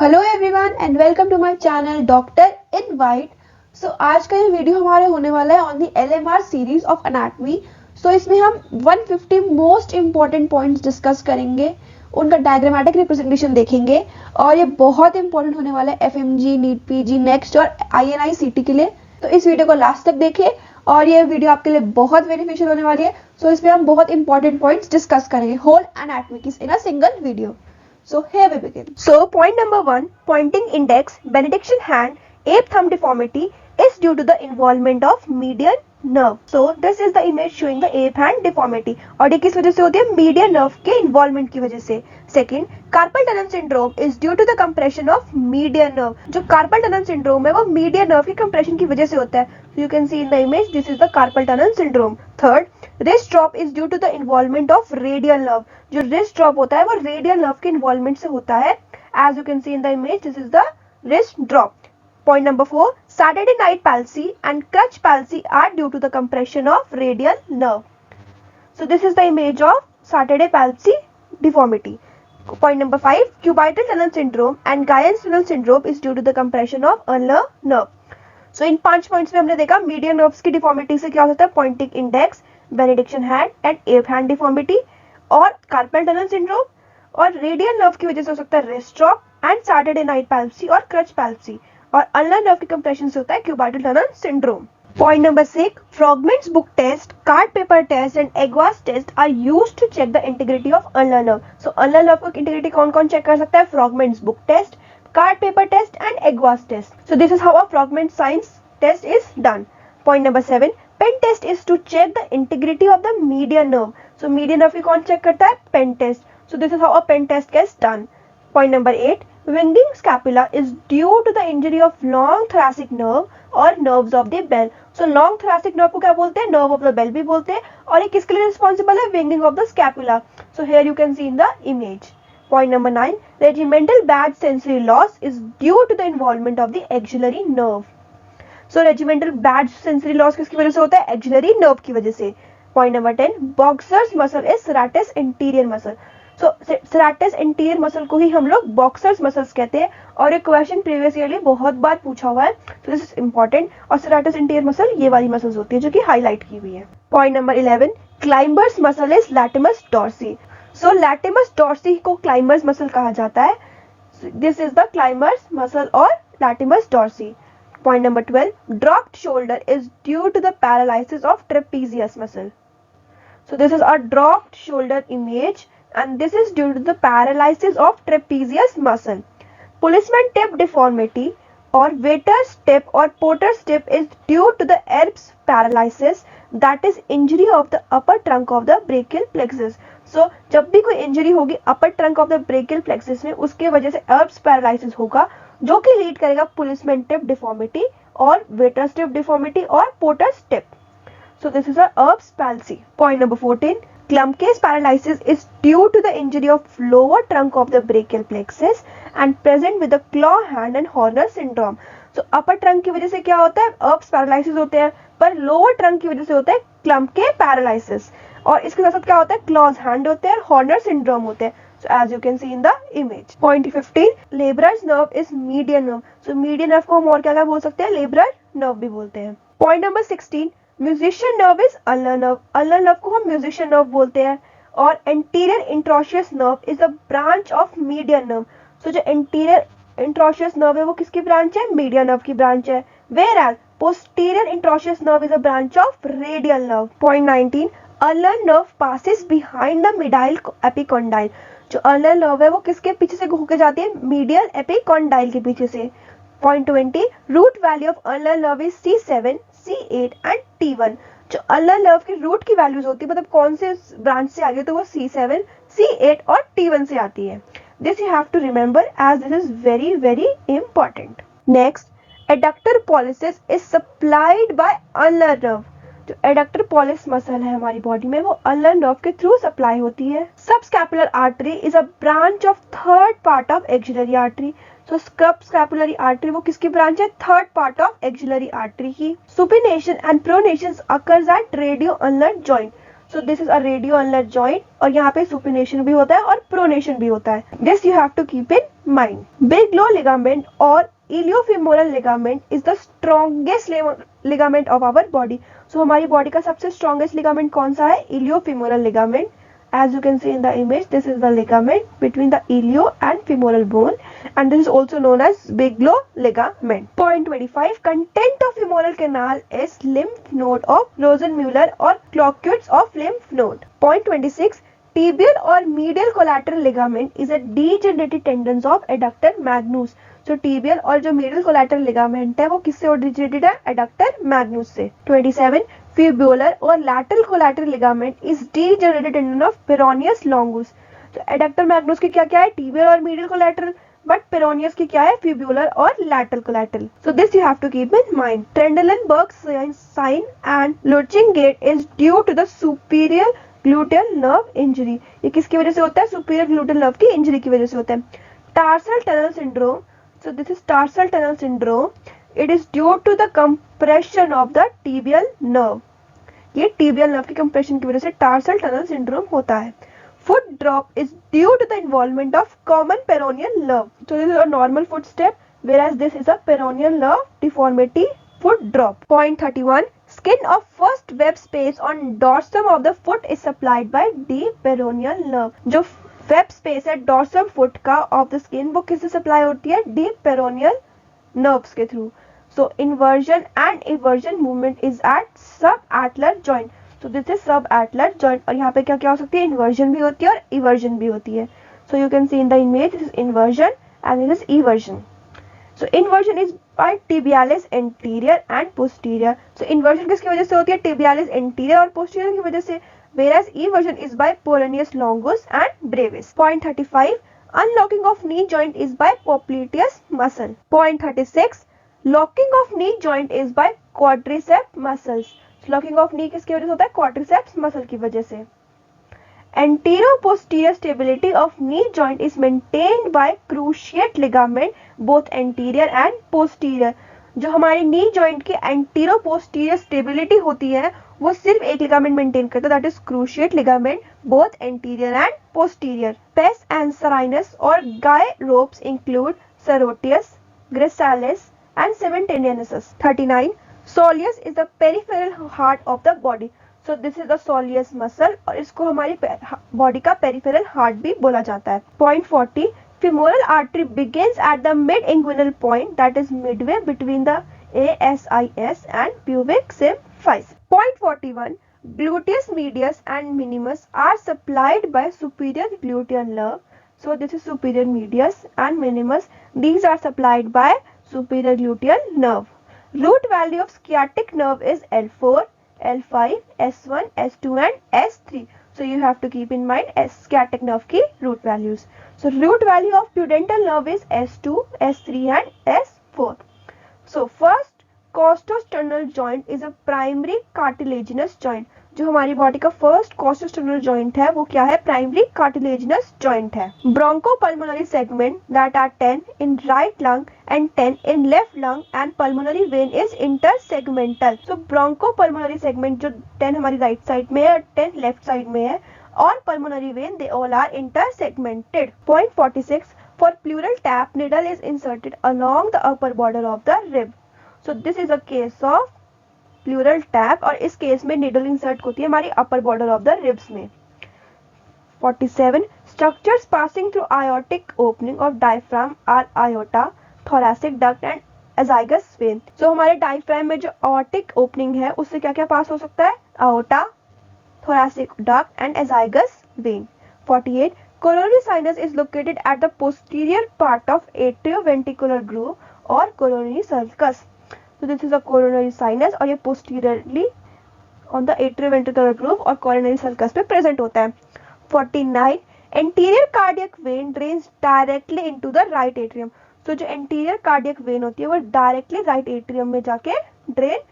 Hello everyone and welcome to my channel Doctor in White. So आज का ये video हमारे होने वाला है on the LMR series of anatomy. So इसमें हम 150 मोस्ट इंपॉर्टेंट पॉइंट्स डिस्कस करेंगे, उनका डायग्रामेटिक रिप्रेजेंटेशन देखेंगे और ये बहुत इंपॉर्टेंट होने वाला है एफएमजी, नीट पीजी, नेक्स्ट और आईएनआई सीटी के लिए। तो इस वीडियो को लास्ट तक देखें और ये वीडियो आपके लिए बहुत बेनिफिशियल होने वाली है। सो इसमें हम बहुत इंपॉर्टेंट पॉइंट्स डिस्कस करेंगे होल एनाटॉमी की in a single video. So here we begin. So point number 1, pointing index, benediction hand, ape thumb deformity is due to the involvement of median nerve. So this is the image showing the ape hand deformity. और ये किस वजह से होती है? median nerve के involvement की वजह से. Second, carpal tunnel syndrome is due to the compression of median nerve. जो carpal tunnel syndrome है वो median nerve की compression की वजह से होता है. So you can see in the image this is the carpal tunnel syndrome. Third, wrist drop is due to the involvement of radial nerve. जो wrist drop होता है वो radial nerve के involvement से होता है. As you can see in the image, this is the wrist drop. Point number 4, Saturday night palsy and crutch palsy are due to the compression of radial nerve. So this is the image of Saturday palsy deformity. Point number 5, cubital tunnel syndrome and Guyen's tunnel syndrome is due to the compression of ulnar nerve. So in 5 points में हमने देखा median nerves की deformity से क्या हो सकता है, pointing index, benediction hand and ape hand deformity, और कार्पल टनल सिंड्रोम, और रेडियल नर्व की वजह से हो सकता है wrist drop and Saturday night palsy और क्रच पैल्सी, और अल्नर नर्व के कंप्रेशन से होता है cubital tunnel syndrome. Point number 6, Frogman's book test, card paper test and Egwas test are used to check the integrity of ulnar nerve. So ulnar nerve को integrity कौन-कौन check कर सकता है? Frogman's book test, card paper test and Egwas test. So this is how a Frogman's science test is done. Point number 7, pen test is to check the integrity of the median nerve. So median nerve की कौन check करता है? Pen test. So this is how a pen test gets done. Point number 8, winging scapula is due to the injury of long thoracic nerve और nerves of the bell. So long thoracic nerve को क्या बोलते हैं? Nerve of the bell भी बोलते हैं. और ये किसके लिए responsible है? Winging of the scapula. So here you can see in the image. Point number 9, regimental bad sensory loss is due to the involvement of the axillary nerve. So regimental bad sensory loss किसकी वजह से होता है? Axillary nerve की वजह से. Point number 10, boxer's muscle is serratus anterior muscle. So serratus anterior muscle को ही हम लोग boxer's muscles कहते हैं, और ये क्वेश्चन प्रीवियस ईयरली बहुत बार पूछा हुआ है, so this is important. और serratus anterior muscle ये वाली मसल्स होती है जो कि हाईलाइट की हुई है. Point number 11, climber's muscle is latimus dorsi. So latimus dorsi को climbers muscle कहा जाता है. So, this is the climbers muscle or latimus dorsi. Point number 12, dropped shoulder is due to the paralysis of trapezius muscle. So this is a dropped shoulder image and this is due to the paralysis of trapezius muscle. Policeman tip deformity or waiter's tip or porter's tip is due to the Erb's paralysis, that is injury of the upper trunk of the brachial plexus. So जब भी कोई injury होगी अपर trunk of the brachial plexus में, उसके वजह से अर्ब्स paralysis होगा जो कि लीड करेगा पुलिसमैन टिप डिफॉर्मिटी और वेटर्स टिप डिफॉर्मिटी और porters tip. So this is a Erb's palsy. Point number 14, Klumpke's paralysis is due to the injury of lower trunk of the brachial plexus and present with the claw hand and Horner syndrome. So upper trunk की वजह से क्या होता है? Erb's paralysis होते हैं, पर lower trunk की वजह से होता है Klumpke paralysis. और इसके साथ क्या होता है? Claws hand होते हैं और Horner syndrome होते हैं. So as you can see in the image. Point 15, Lebrun's nerve is median nerve. So median nerve को हम और क्या बोल सकते हैं? Lebrun nerve भी बोलते हैं. Point number 16, musician nerve is ulnar nerve. Ulnar nerve को हम म्यूजिशियन नर्व बोलते हैं. और anterior interosseous nerve is a branch of median nerve. So जो एंटीरियर इंट्रोशियस नर्व है वो किसकी ब्रांच है? मीडियन नर्व की ब्रांच है. Whereas posterior interosseous nerve is a branch of radial nerve. Point 19, ulnar nerve passes behind the medial epicondyle. जो ulnar nerve है वो किसके पीछे से होकर जाती है? मीडियल एपिकॉन्डाइल के पीछे से. Point 20, root value of ulnar nerve is C7, C8 and T1. जो ulnar nerve की रूट की वैल्यूज होती है, मतलब कौन से ब्रांच से आगे, तो वो C7, C8 और T1 से आती है. This you have to remember as this is very very important. Next, adductor pollicis is supplied by ulnar nerve. जो एडक्टर पॉलिस मसल है हमारी बॉडी में वो अल्नर नर्व के थ्रू सप्लाई होती है. Subscapular artery is a branch of third part of axillary artery. So scapular artery वो किसकी ब्रांच है? Third part of axillary artery की. Supination and pronation occurs at radio ulnar joint. So this is a radio ulnar joint और यहाँ पे supination भी होता है और प्रोनेशन भी होता है. This you have to keep in mind. Bigelow ligament और iliofemoral ligament is the strongest ligament of our body. So हमारी बॉडी का सबसे स्ट्रॉन्गेस्ट लिगामेंट कौन सा है? Iliofemoral ligament. As you can see in the image, this is the ligament between the ilio and femoral bone, and this is also known as Bigelow ligament. Point 25. Content of femoral canal is lymph node of Rosenmuller or Cloquet's of lymph node. Point 26. Tibial or medial collateral ligament is a degenerated tendons of adductor magnus. So tibial और जो medial collateral ligament है वो किससे originated है? adductor magnus से. 27. Fibular or lateral collateral ligament is degenerated tendon of peroneus longus. तो adductor magnus की क्या क्या है? tibial और medial collateral. But peroneus की क्या है? Fibular और lateral collateral. So this you have to keep in mind. Trendelenburg sign and lurching gait is due to the superior gluteal nerve injury. ये किसकी वजह से होता है? superior gluteal nerve की injury की वजह से होता है. Tarsal tunnel syndrome. So this is tarsal tunnel syndrome. It is due to the compression of the tibial nerve. ये tibial nerve की compression की वजह से tarsal tunnel syndrome होता है. Foot drop is due to the involvement of common peroneal nerve. So this is a normal footstep, whereas this is a peroneal nerve deformity. Foot drop. Point 31. Skin of first web space on dorsum of the foot is supplied by deep peroneal nerve. जो web space है dorsum foot का of the skin वो किससे supply होती है? Deep peroneal nerves के थ्रू. So inversion and eversion movement is at subtalar joint. So this is subtalar joint. और यहाँ पे क्या क्या हो सकती है? इन्वर्जन भी होती है और इवर्जन भी होती है. So you can see in the image this is inversion and this is eversion. So inversion is by tibialis anterior and posterior. So inversion किसकी वजह से होती है? टिबियालिस एंटीरियर और पोस्टीरियर की वजह से. Whereas eversion is by peroneus longus and brevis. Point 35. Unlocking of knee joint is by popliteus muscle. Point 36. Locking of knee joint is by quadriceps muscles. So, locking of knee किसकी वजह से होता है? quadriceps muscle की वजह से. Anterior-posterior stability of knee joint is maintained by cruciate ligament both anterior and posterior. जो हमारी नी जॉइंट की एंटीरो पोस्टीरियर स्टेबिलिटी होती है वो सिर्फ एक लिगामेंट मेंटेन करता है, that is cruciate ligament both anterior and posterior. Pes anserinus और guy ropes include sartorius, gracilis and semitendinosus. 39. Soleus is the peripheral heart of the body. So this is the soleus muscle और इसको हमारी body का peripheral heart भी बोला जाता है. Point 40. Femoral artery begins at the mid-inguinal point, that is midway between the ASIS and pubic symphysis. Point 41. Gluteus medius and minimus are supplied by superior gluteal nerve. So this is superior medius and minimus. These are supplied by superior gluteal nerve. Root value of sciatic nerve is L4, L5, S1, S2 and S3. So you have to keep in mind sciatic nerve की root values. So root value of pudendal nerve is S2, S3 and S4. So first costosternal joint is a primary cartilaginous joint. जो हमारी body का first costosternal joint है वो क्या है? Primary cartilaginous joint है. Bronchopulmonary segment that are 10 in right lung and 10 in left lung and pulmonary vein is intersegmental. So bronchopulmonary segment जो 10 हमारी राइट साइड में है और 10 लेफ्ट साइड में है और pulmonary vein they all are intersegmented. Point 46. For pleural tap needle is inserted along the upper border of the rib. So this is a case of pleural tap और इस case में needle insert होती है हमारी upper border of the ribs में. 47. Structures passing through aortic opening of diaphragm are aorta, thoracic duct and azygous vein. So हमारे diaphragm में जो aortic opening है उससे क्या क्या पास हो सकता है? aorta, thoracic duct and azygous vein. 48. Coronary sinus is located at the posterior part of atrioventricular groove or coronary sulcus. So this is a coronary sinus और ये posteriorly on the atrioventricular groove और coronary sulcus पे present होता है. 49. Anterior cardiac vein drains directly into the right atrium. So जो anterior cardiac vein होती है वो directly right atrium में जाके drain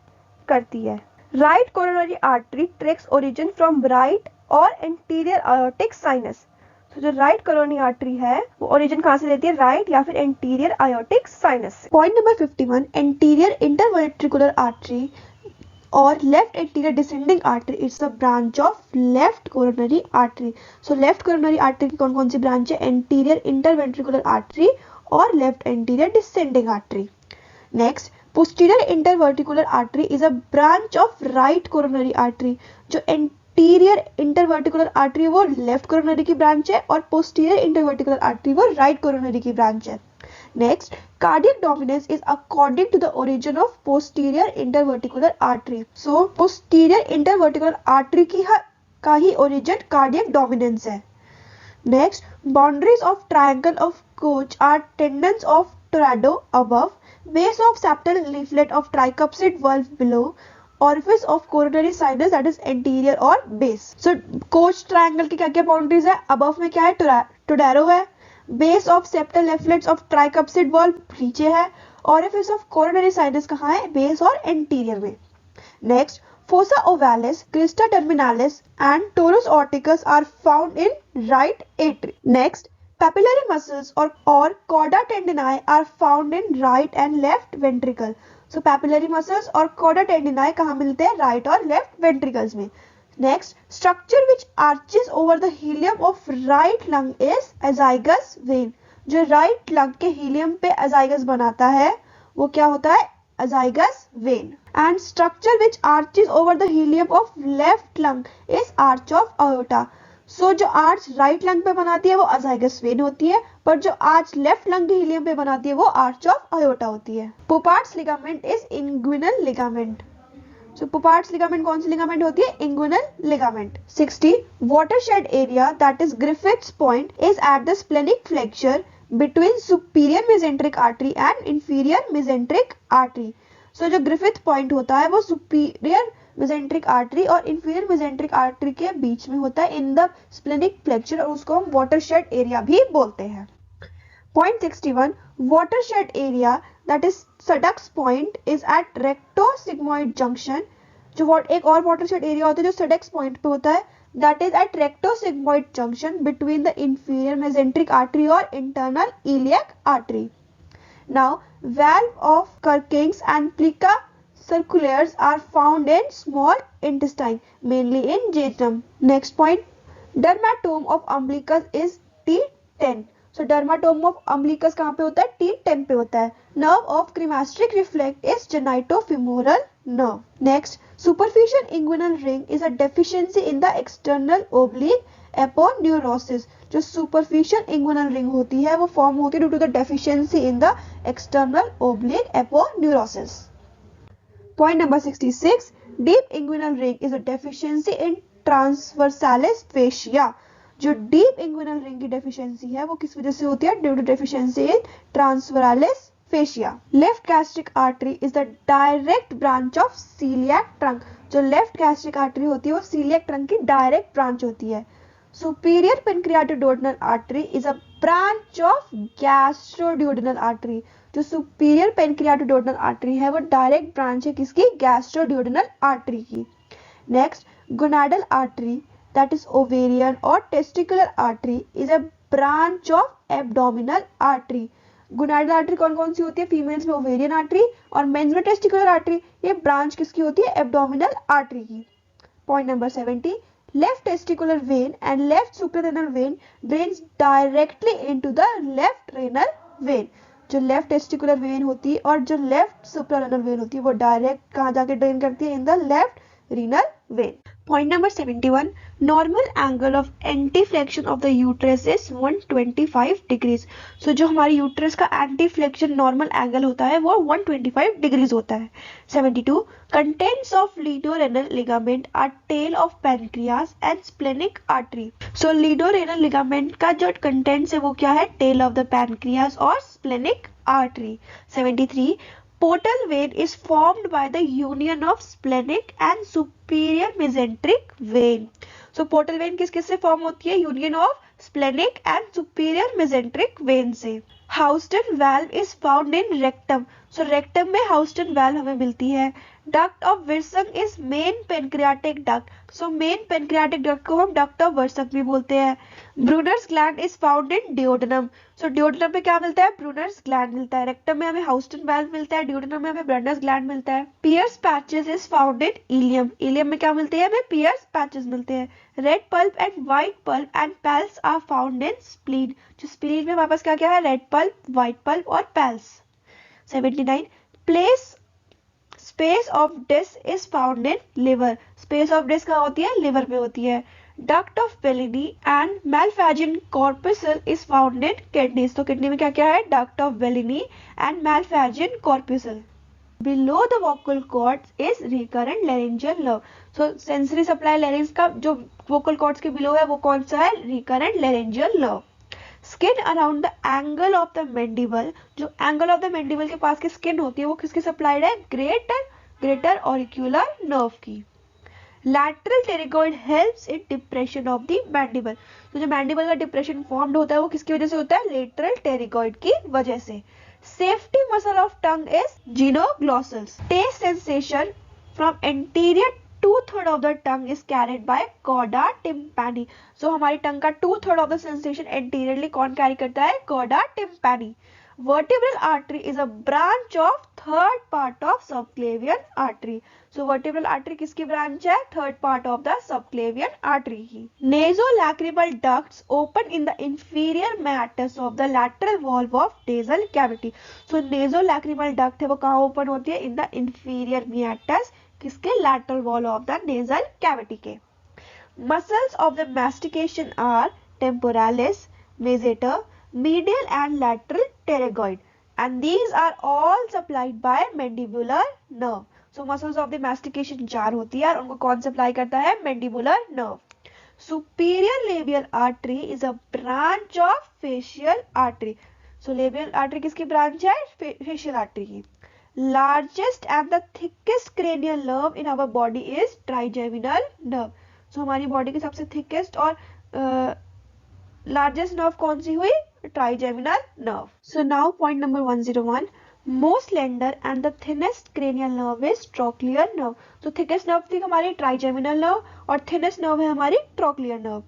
करती है. Right coronary artery takes origin from right or anterior aortic sinus. तो जो right coronary artery है वो origin कहाँ से लेती है? right या फिर anterior aortic sinus से. Point number 51. Anterior interventricular artery और left anterior descending artery it's a branch of left coronary artery. So left coronary artery की कौन कौन सी ब्रांच है? एंटीरियर इंटरवेंट्रिकुलर आर्टरी और left anterior descending artery. Next, posterior interventricular artery is a branch of right coronary artery. जो anterior interventricular artery वो left coronary की branch है और पोस्टीरियर इंटरवर्टिकुलर आर्टरी वो राइट कोरोनरी की ब्रांच है। Next, cardiac dominance is according to the origin of posterior interverticular artery. So posterior interverticular artery का ही origin cardiac dominance है। Next, boundaries of triangle of Koch are tendons of Tourado above, base of septal leaflet of tricuspid valve below, orifice of coronary sinus that is anterior और base. So Koch triangle की क्या क्या boundaries है? above में क्या है? Tourado है, base of septal leaflets of tricuspid valve नीचे है, ऑरिफिस ऑफ कोरोनरी साइनस कहाँ है? बेस और एंटीरियर में। Next, fossa ovalis, crista terminalis and torus aorticus are found in right atria. Next, papillary muscles और chordae tendineae are found in right and left ventricle. So papillary muscles और chordae tendineae कहाँ मिलते हैं? Right और left ventricles में। Next, structure which arches over the helium of right lung is azygous vein. जो right lung के helium पे azygous बनाता है वो क्या होता है? azygous vein. And structure which arches over the helium of left lung is arch of aorta. So जो arch right lung पे बनाती है वो azygous vein होती है, पर जो arch left lung के helium पे बनाती है वो arch of aorta होती है। Poupart's ligament is inguinal ligament. So Poupart's ligament कौन सी ligament होती है? Inguinal ligament. 60. Watershed area that is Griffith's point is at the splenic flexure between superior mesenteric artery and inferior mesenteric artery. So जो Griffith point होता है वो superior mesenteric artery और inferior mesenteric artery के बीच में होता है in the splenic flexure और उसको हम watershed area भी बोलते हैं। Point 61. Watershed area that is Sudduck's point is at rectosigmoid junction. जो एक और watershed area होता है जो Sudduck's point पे होता है that is at rectosigmoid junction between the inferior mesenteric artery और internal iliac artery. Now, valve of Kurking's and plica circulars are found in small intestine, mainly in jejunum. Next point, dermatome of umbilicus is T10. So dermatome of umbilicus कहाँ पे होता है? T10 पे होता है। Nerve of cremasteric reflex is genitofemoral nerve. Next, superficial inguinal ring is a deficiency in the external oblique aponeurosis. जो superficial inguinal ring होती है वो form होती है due to the deficiency in the external oblique aponeurosis. Point number 66. Deep inguinal ring is a deficiency in transversalis fascia. जो deep inguinal ring की deficiency है वो किस वजह से होती है? Due to deficiency in transversalis fascia. Left gastric artery is the direct branch of coeliac trunk. जो लेफ्ट गैस्ट्रिक आर्टरी होती है वो सीलियक ट्रंक की डायरेक्ट ब्रांच होती है। Superior pancreaticoduodenal artery is a branch of gastroduodenal artery. जो superior pancreaticoduodenal artery है वो डायरेक्ट ब्रांच है किसकी? गैस्ट्रोड्यूडेनल आर्टरी की। Next, gonadal artery that is ovarian or testicular artery is a branch of abdominal artery. Gonadal artery कौन कौन सी होती है? फीमेल्स में ओवेरियन आर्टरी और मेंस में टेस्टिकुलर आर्टरी। ये ब्रांच किसकी होती है? एब्डोमिनल आर्टरी की। Point number 70. Left testicular vein and left suprarenal vein drains directly into the left renal vein. जो लेफ्ट टेस्टिकुलर वेन होती है और जो लेफ्ट सुप्रारेनल वेन होती है वो डायरेक्ट कहाँ जाके ड्रेन करती है? In the left renal vein. Point number 71. Normal angle of anti-flexion of the uterus is 125 degrees. So जो हमारी यूट्रस का anti-flexion normal angle होता है वो 125 degrees होता है। 72. Contents of leadorenal ligament are tail of pancreas and splenic artery. So leadorenal ligament का जो contents है वो क्या है? Tail of the pancreas और splenic artery. 73. Portal vein is formed by the union of splenic and superior mesenteric vein. So portal vein किस किस से form होती है? Union of splenic and superior mesenteric vein से। Houston valve is found in rectum. So rectum में Houston valve हमें मिलती है। Duct of Wirsung is main pancreatic duct. So main pancreatic duct को हम डक्ट ऑफ विर्सक भी बोलते हैं। Brunner's gland is found in duodenum. So duodenum में क्या मिलता है? ब्रूनर्स ग्लैंड मिलता है। रेक्टम में हमें हाउस्टन वाल्व मिलता है, डिओडेनम में हमें ब्रूनर्स ग्लैंड मिलता है। Peyer's patches is found in ileum. Ileum में क्या मिलते हैं? हमें पियर्स पैचेस मिलते हैं। Red pulp and white pulp and PALS are found in spleen. जो स्प्लीन में हमारे पास क्या क्या है? रेड पल्प, व्हाइट पल्प और PALS. 79 place space of Disse is found in liver. Space of Disse कहाँ होती है? लिवर में होती है। Duct of Bellini and Malpighian corpuscle is found in kidneys. तो किडनी में क्या क्या है? Duct of Bellini and Malpighian corpuscle. Below the vocal cords is recurrent laryngeal nerve. So sensory supply larynx का जो वोकल कॉर्ड्स के below है वो कौन सा है? Recurrent laryngeal nerve. Skin around the angle of the mandible. जो angle of the mandible के पास की स्किन होती है वो किसकी सप्लाइड है? ग्रेटर ऑरिक्यूलर नर्व की। Lateral pterygoid helps in depression of the mandible. तो जो मैंडिबल का डिप्रेशन फॉर्म्ड होता है वो किसकी वजह से होता है? लेटरल टेरिगॉइड की वजह से। Safety muscle of tongue is genioglossus. Taste sensation from anterior 2/3 of the tongue is carried by chorda tympani. So हमारी टंग का 2/3 of the sensation anteriorly कौन कैरी करता है? chorda tympani. Vertebral artery is a branch of third part of subclavian artery. So vertebral artery किसकी branch है? Third part of the subclavian artery की. Nasolacrimal ducts open in the inferior meatus of the lateral valve of nasal cavity. So nasolacrimal duct है वो कहाँ open होती है? In the inferior meatus किसके? lateral wall of the nasal cavity के। Muscles of the mastication are temporalis, masseter, medial and lateral pterygoid, and these are all supplied by mandibular nerve. So muscles of the mastication 4 होती है और उनको कौन supply करता है? mandibular nerve. Superior labial artery is a branch of facial artery. So labial artery किसकी branch है? facial artery की। Largest and the thickest cranial nerve in our body is trigeminal nerve. So हमारी body की सबसे thickest और largest nerve कौन सी हुई? Trigeminal nerve. So now point number 101. Most slender and the thinnest cranial nerve is trochlear nerve. So thickest nerve थी हमारी trigeminal nerve और thinnest nerve है हमारी trochlear nerve.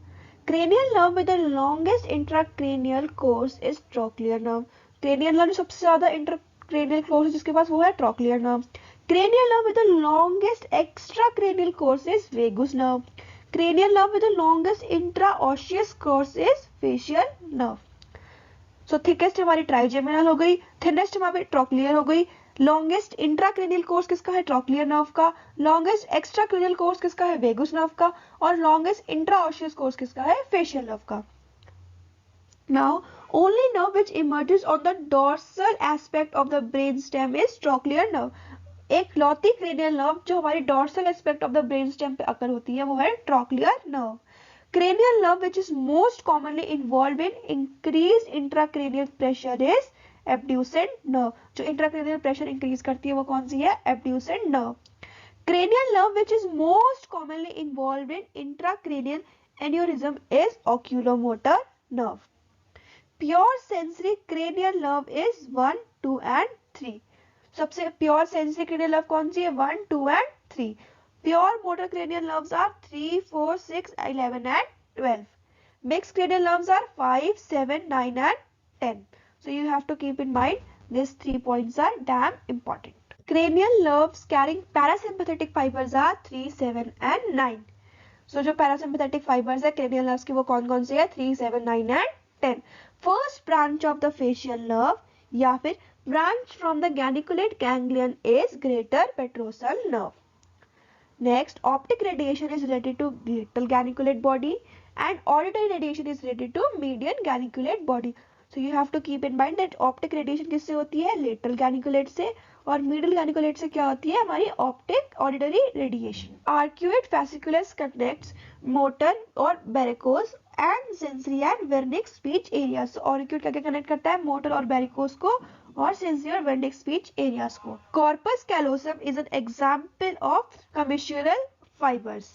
Cranial nerve with the longest intracranial course is trochlear nerve. Cranial nerve सबसे ज्यादा intracranial course जिसके पास वो है trochlear nerve. Cranial nerve with the longest extracranial course is vagus nerve. Cranial nerve with the longest intraosseous course is facial nerve. So thickest हमारी trigeminal हो गई, thinnest हमारी trochlear हो गई, longest intracranial course किसका है? trochlear nerve का, longest extracranial course किसका है? vagus nerve का और longest intraosseous course किसका है? facial nerve का. Now only nerve which emerges on the dorsal aspect of the brainstem is trochlear nerve. एक लौती cranial nerve जो हमारी dorsal aspect of the brainstem पे अकर होती है वो है trochlear nerve. Cranial nerve which is most commonly involved in increased intracranial pressure is abducent nerve. जो intracranial pressure increase करती है वो कौन सी है? abducent nerve. Cranial nerve which is most commonly involved in intracranial aneurysm is oculomotor nerve. Pure sensory cranial nerve is 1, 2 and 3. सबसे pure sensory cranial nerve कौन सी है? 1, 2 and 3. Pure motor cranial nerves are 3, 4, 6, 11 and 12. Mixed cranial nerves are 5, 7, 9 and 10. So you have to keep in mind these 3 points are damn important. Cranial nerves carrying parasympathetic fibers are 3, 7 and 9. So जो parasympathetic fibers है cranial nerves की वो कौन कौन सी है? 3, 7, 9 and 10. First branch of the facial nerve या फिर branch from the geniculate ganglion is greater petrosal nerve. Next, optic radiation is related to lateral geniculate body and auditory radiation is related to median geniculate body. So you have to keep in mind that optic radiation किससे होती है? lateral geniculate से और medial geniculate से क्या होती है? हमारी optic auditory radiation. Arcuate fasciculus connects motor और varicose and sensory and vernic speech areas. So arcuate क्या क्या connect करता है? motor और varicose को और sensory और vernic speech areas को. Corpus callosum is an example of commissural fibers.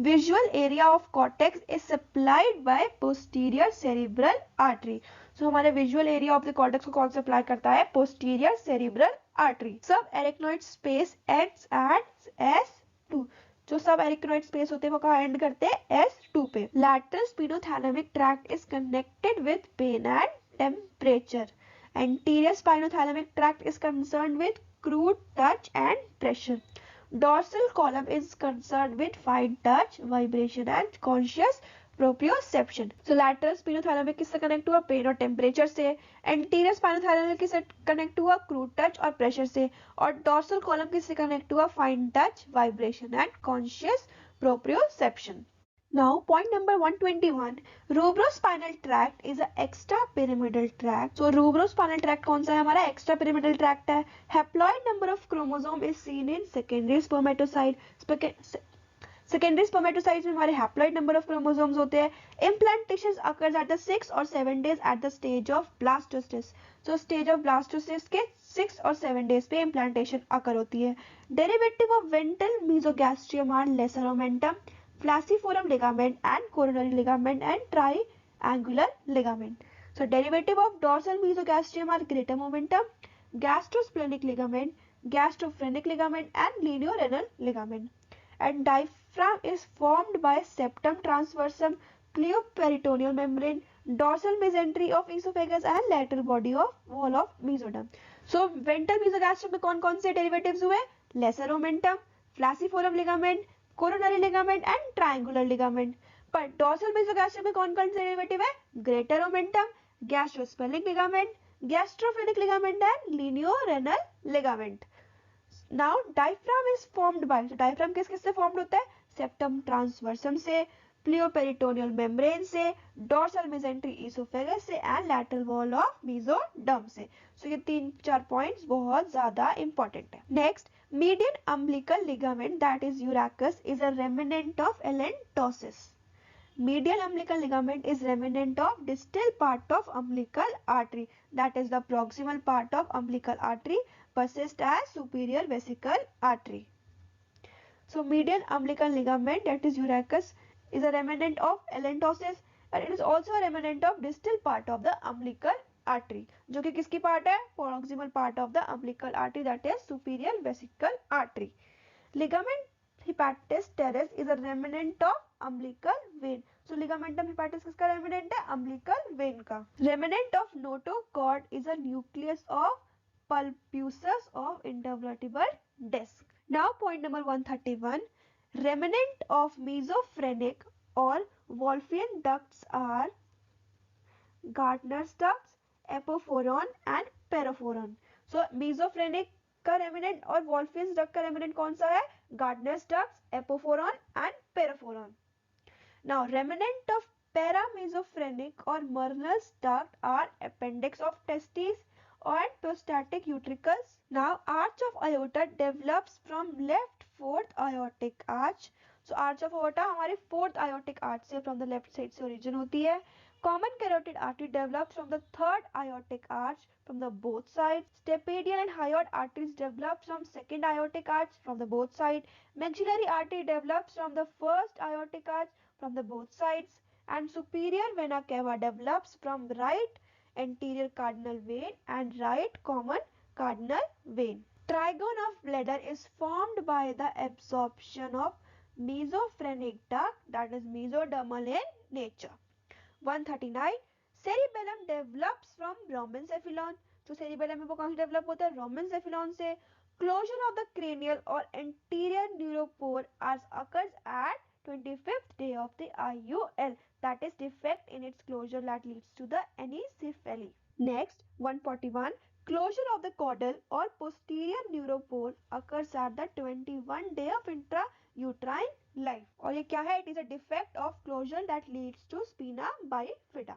visual area of cortex is supplied by posterior cerebral artery. So हमारे visual area of the cortex को कौन supply करता है? posterior cerebral artery. Subarachnoid space ends at S2. जो सब एरिक्नोइड space होते हैं वो कहाँ एंड करते हैं? S2 पे. Lateral spinothalamic tract is connected with pain and temperature. Anterior spinothalamic tract is concerned with crude touch and pressure. Dorsal column is concerned with fine touch, vibration and conscious proprioception. So lateral spinothalamic किससे connect हुआ? Pen और temperature से. Anterior spinothalamic किससे connect हुआ? Crude touch और pressure से. और dorsal column किससे कनेक्ट हुआ? Fine touch, vibration and conscious proprioception. Now point number 121, rubrospinal tract is a extrapyramidal tract. So rubrospinal tract कौन सा है हमारा? extrapyramidal tract है. Haploid number of chromosome is seen in secondary spermatocyte. Secondary spermatocytes में हमारे haploid number of chromosomes होते हैं. Implantation occurs at the 6 और 7 days at the stage of blastocyst. So stage of blastocyst के 6 और 7 days पे implantation occur होती है. Derivative of ventral mesogastrium are lesser omentum, falciform ligament and coronary ligament and triangular ligament. So derivative of dorsal mesogastrium are greater omentum, gastrosplenic ligament, gastrophrenic ligament and lienorenal ligament. And diaphragm is formed by septum transversum, cleoperitoneal membrane, dorsal mesentery of esophagus and lateral body of wall of mesoderm. So ventral mesogastrium में कौन कौन से derivatives हुए? lesser omentum, flacciform ligament, coronary ligament and triangular ligament. पर dorsal mesogastrium में कौन कौन से derivative है? greater omentum, gastrosplenic ligament, gastrophrenic ligament and lineorenal ligament. Now diaphragm is formed by, so diaphragm किससे formed होता है? septum transversum से, pleoperitoneal membrane से, dorsal mesentery esophagus से and lateral wall of mesoderm से. So ये 3-4 points बहुत ज़्यादा important है. Next, median umbilical ligament that is urachus is a remnant of allantosis. Medial umbilical ligament is remnant of distal part of umbilical artery, that is the proximal part of umbilical artery persists as superior vesical artery. So medial umbilical ligament that is urachus is a remnant of allantosis and it is also a remnant of distal part of the umbilical artery, जो कि किसकी part है? Proximal part of the umbilical artery, that is superior vesical artery. Ligament hepatis teres is a remnant of umbilical vein. So ligamentum hepatis किसका remnant है? umbilical vein का. Remnant of notochord is a nucleus of pulposus of intervertebral disc. Now point number 131, remnant of mesophrenic or Wolffian ducts are Gardner's ducts, apophoron and perophoron. So mesophrenic का remnant और Wolffian duct का remnant कौन सा है? Gartner's ducts, epoophoron and paroophoron. Now remnant of paramesonephric और Muller's duct are appendix of testis and prostatic utricles. Now arch of aorta develops from left fourth aortic arch. So arch of aorta हमारे fourth aortic arch से from the left side से origin होती है. Common carotid artery develops from the third aortic arch from the both sides. Stapedial and hyoid arteries develop from second aortic arch from the both sides. Maxillary artery develops from the first aortic arch from the both sides. And superior vena cava develops from right anterior cardinal vein and right common cardinal vein. Trigone of bladder is formed by the absorption of mesophrenic duct, that is mesodermal in nature. 139, cerebellum develops from rhomencephalon. तो cerebellum में वो कहाँ से develop होता है? rhomencephalon से. Closure of the cranial or anterior neuropore occurs at 25th day of the IUL, that is defect in its closure that leads to the anencephaly. Next, 141, closure of the caudal or posterior neuropore occurs at the 21 day of intrauterine life. और ये क्या है? It is a defect of closure that leads to spina bifida.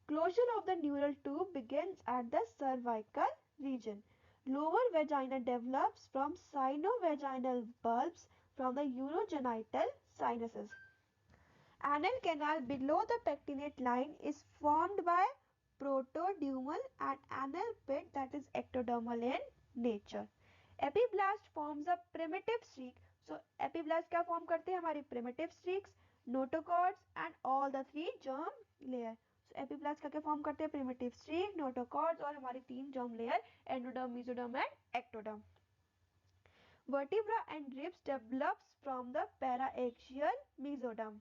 Closure of the neural tube begins at the cervical region. Lower vagina develops from sinovaginal bulbs from the urogenital sinuses. Anal canal below the pectinate line is formed by protodermal and anal pit, that is ectodermal in nature. Epiblast forms a primitive streak. So epiblast क्या form करते हैं? हमारी primitive streaks, notochords and all the 3 germ layer. So epiblast क्या क्या form करते हैं? Primitive streak, नोटोकॉर्ड्स और हमारी 3 germ layer, endoderm, mesoderm and ectoderm. Vertebra and ribs develops from the paraaxial mesoderm.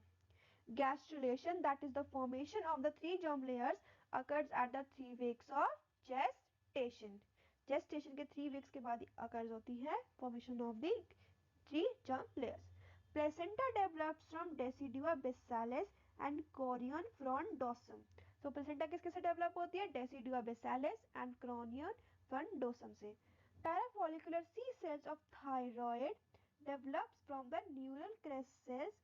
Gastrulation, that is the formation of the 3 germ layers, occurs at the 3 weeks of gestation. Gestation के 3 weeks के बाद occurs होती है formation of the 3 germ layers. Placenta develops from decidua bassalis and chorion frondosum. So placenta किसके से develop होती है? Decidua bassalis and chorion frondosum से. Parafollicular C cells of thyroid develops from the neural crest cells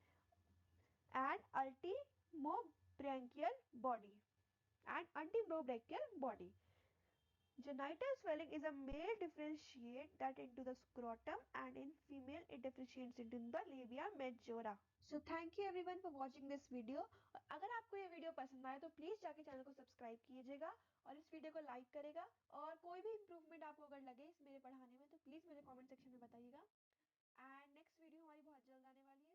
and ultimobranchial body and antibrobrachial body. Genital swelling is a male differentiate that into the scrotum, and in female it differentiates into the labia majora. So thank you everyone for watching this video. अगर आपको ये video पसंद आए तो please जाके channel को subscribe कीजिएगा और इस वीडियो को लाइक करेगा, और कोई भी इम्प्रूवमेंट आपको अगर लगे इस मेरे पढ़ाने में तो प्लीज मुझे कमेंट सेक्शन में बताइएगा। एंड नेक्स्ट वीडियो हमारी बहुत जल्द आने वाली है।